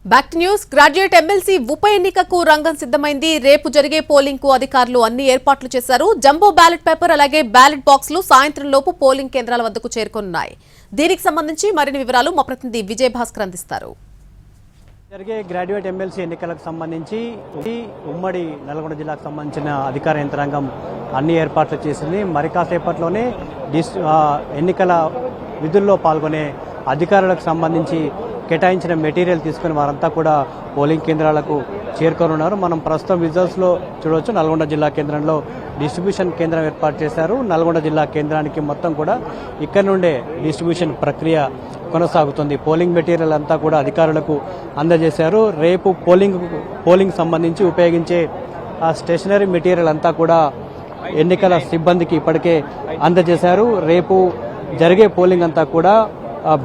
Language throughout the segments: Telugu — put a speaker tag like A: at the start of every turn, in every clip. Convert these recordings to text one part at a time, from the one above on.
A: Back to news. Graduate MLC ఉప ఎన్నికకు రంగం సిద్ధమైంది. రేపు జరిగే పోలింగ్ కు అధికారులు అన్ని ఏర్పాట్లు చేశారు. జంబో బ్యాలెట్ పేపర్ అలాగే బ్యాలెట్ బాక్సులు సాయంత్రం లోపు పోలింగ్ కేంద్రాల వద్దకు చేరుకున్నాయి. దీనికి సంబంధించి మరిన్ని వివరాలు మా ప్రతినిధి విజయ్ భాస్కర్ అందిస్తారు.
B: జరిగే గ్రాడ్యుయేట్ ఎమ్మెల్సీ ఎన్నికలకు సంబంధించి ఉమ్మడి నల్గొండ జిల్లాకు సంబంధించిన అధికార యంత్రాంగం అన్ని ఏర్పాట్లు చేసింది. మరి కాసేపట్లోనే ఎన్నికల విధుల్లో పాల్గొనే అధికారులకు సంబంధించి కేటాయించిన మెటీరియల్ తీసుకుని వారంతా కూడా పోలింగ్ కేంద్రాలకు చేరుకోనున్నారు. మనం ప్రస్తుతం విజువల్స్లో చూడవచ్చు. నల్గొండ జిల్లా కేంద్రంలో డిస్ట్రిబ్యూషన్ కేంద్రం ఏర్పాటు చేశారు. నల్గొండ జిల్లా కేంద్రానికి మొత్తం కూడా ఇక్కడ నుండే డిస్ట్రిబ్యూషన్ ప్రక్రియ కొనసాగుతుంది. పోలింగ్ మెటీరియల్ అంతా కూడా అధికారులకు అందజేశారు. రేపు పోలింగ్ సంబంధించి ఉపయోగించే స్టేషనరీ మెటీరియల్ అంతా కూడా ఎన్నికల సిబ్బందికి ఇప్పటికే అందజేశారు. రేపు జరిగే పోలింగ్ అంతా కూడా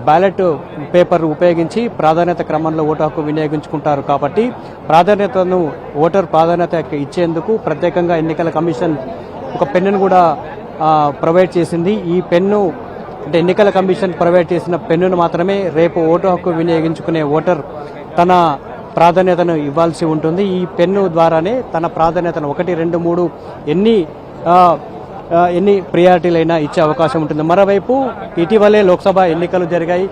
B: బ్యాలెట్ పేపర్ ఉపయోగించి ప్రాధాన్యత క్రమంలో ఓటు హక్కు వినియోగించుకుంటారు. కాబట్టి ఓటర్ ప్రాధాన్యత ఇచ్చేందుకు ప్రత్యేకంగా ఎన్నికల కమిషన్ ఒక పెన్నును కూడా ప్రొవైడ్ చేసింది. ఈ పెన్ను అంటే ఎన్నికల కమిషన్ ప్రొవైడ్ చేసిన పెన్నును మాత్రమే రేపు ఓటు హక్కు వినియోగించుకునే ఓటర్ తన ప్రాధాన్యతను ఇవ్వాల్సి ఉంటుంది. ఈ పెన్ను ద్వారానే తన ప్రాధాన్యతను 1, 2, 3 ఎన్ని ప్రియారిటీలైనా ఇచ్చే అవకాశం ఉంటుంది. మరోవైపు ఇటీవలే లోక్సభ ఎన్నికలు జరిగాయి.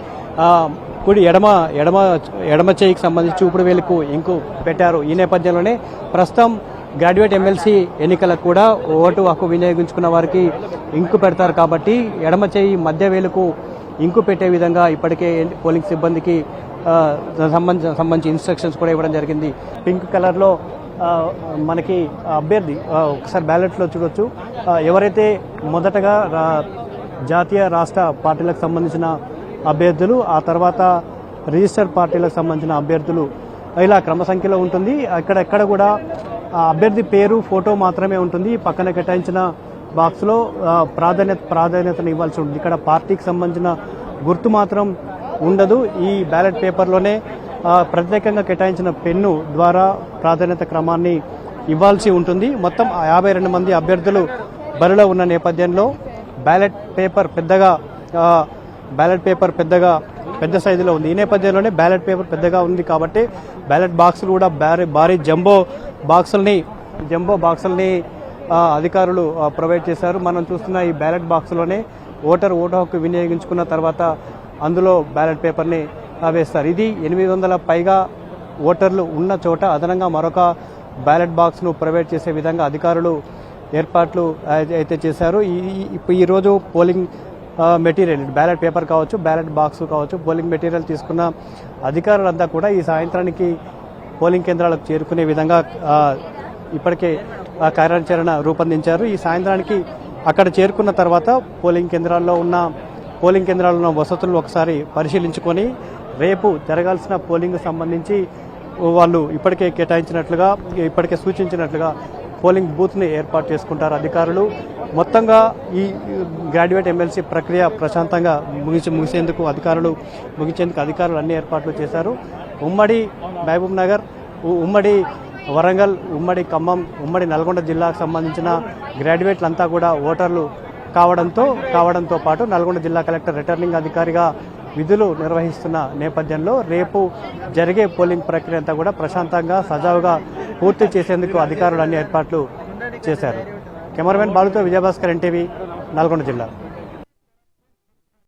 B: కుడి ఎడమ చేయికి సంబంధించి చూపుడు వేలుకు ఇంకు పెట్టారు. ఈ నేపథ్యంలోనే ప్రస్తుతం గ్రాడ్యుయేట్ ఎమ్మెల్సీ ఎన్నికలకు కూడా ఓటు హక్కు వినియోగించుకున్న వారికి ఇంకు పెడతారు. కాబట్టి ఎడమ చేయి మధ్య వేలుకు ఇంకు పెట్టే విధంగా ఇప్పటికే పోలింగ్ సిబ్బందికి సంబంధించి ఇన్స్ట్రక్షన్స్ కూడా ఇవ్వడం జరిగింది. పింక్ కలర్లో మనకి అభ్యర్థి ఒకసారి బ్యాలెట్లో చూడొచ్చు. ఎవరైతే మొదటగా జాతీయ రాష్ట్ర పార్టీలకు సంబంధించిన అభ్యర్థులు, ఆ తర్వాత రిజిస్టర్డ్ పార్టీలకు సంబంధించిన అభ్యర్థులు ఇలా క్రమ సంఖ్యలో ఉంటుంది. ఎక్కడ కూడా అభ్యర్థి పేరు, ఫోటో మాత్రమే ఉంటుంది. పక్కన కేటాయించిన బాక్స్లో ప్రాధాన్యతను ఇవ్వాల్సి ఉంటుంది. ఇక్కడ పార్టీకి సంబంధించిన గుర్తు మాత్రం ఉండదు. ఈ బ్యాలెట్ పేపర్లోనే ప్రత్యేకంగా కేటాయించిన పెన్ను ద్వారా ప్రాధాన్యత క్రమాన్ని ఇవ్వాల్సి ఉంటుంది. మొత్తం 52 మంది అభ్యర్థులు బరిలో ఉన్న నేపథ్యంలో బ్యాలెట్ పేపర్ పెద్ద సైజులో ఉంది. ఈ నేపథ్యంలోనే బ్యాలెట్ పేపర్ పెద్దగా ఉంది కాబట్టి బ్యాలెట్ బాక్సులు కూడా భారీ జంబో బాక్సుల్ని అధికారులు ప్రొవైడ్ చేశారు. మనం చూస్తున్న ఈ బ్యాలెట్ బాక్సులోనే ఓటు హక్కు వినియోగించుకున్న తర్వాత అందులో బ్యాలెట్ పేపర్ని వేస్తారు. ఇది 800 పైగా ఓటర్లు ఉన్న చోట అదనంగా మరొక బ్యాలెట్ బాక్స్ను ప్రొవైడ్ చేసే విధంగా అధికారులు ఏర్పాట్లు అయితే చేశారు. ఈరోజు పోలింగ్ మెటీరియల్ బ్యాలెట్ పేపర్ కావచ్చు, బ్యాలెట్ బాక్స్ కావచ్చు, పోలింగ్ మెటీరియల్ తీసుకున్న అధికారులంతా కూడా ఈ సాయంత్రానికి పోలింగ్ కేంద్రాలకు చేరుకునే విధంగా ఇప్పటికే కార్యాచరణ రూపొందించారు. ఈ సాయంత్రానికి అక్కడ చేరుకున్న తర్వాత పోలింగ్ కేంద్రాల్లో ఉన్న వసతులను ఒకసారి పరిశీలించుకొని రేపు జరగాల్సిన పోలింగ్ సంబంధించి వాళ్ళు ఇప్పటికే సూచించినట్లుగా పోలింగ్ బూత్ని ఏర్పాటు చేసుకుంటారు అధికారులు. మొత్తంగా ఈ గ్రాడ్యుయేట్ ఎమ్మెల్సీ ప్రక్రియ ప్రశాంతంగా ముగిసేందుకు అధికారులు అన్ని ఏర్పాట్లు చేశారు. ఉమ్మడి మహబూబ్ నగర్, ఉమ్మడి వరంగల్, ఉమ్మడి ఖమ్మం, ఉమ్మడి నల్గొండ జిల్లాకు సంబంధించిన గ్రాడ్యుయేట్లంతా కూడా ఓటర్లు కావడంతో పాటు నల్గొండ జిల్లా కలెక్టర్ రిటర్నింగ్ అధికారిగా విధులు నిర్వహిస్తున్న నేపథ్యంలో రేపు జరిగే పోలింగ్ ప్రక్రియ అంతా కూడా ప్రశాంతంగా సజావుగా పూర్తి చేసేందుకు అధికారులు అన్ని ఏర్పాట్లు చేశారు. కెమెరామెన్ బాలుతో విజయభాస్కర్, ఎన్టీవీ, నల్గొండ జిల్లా.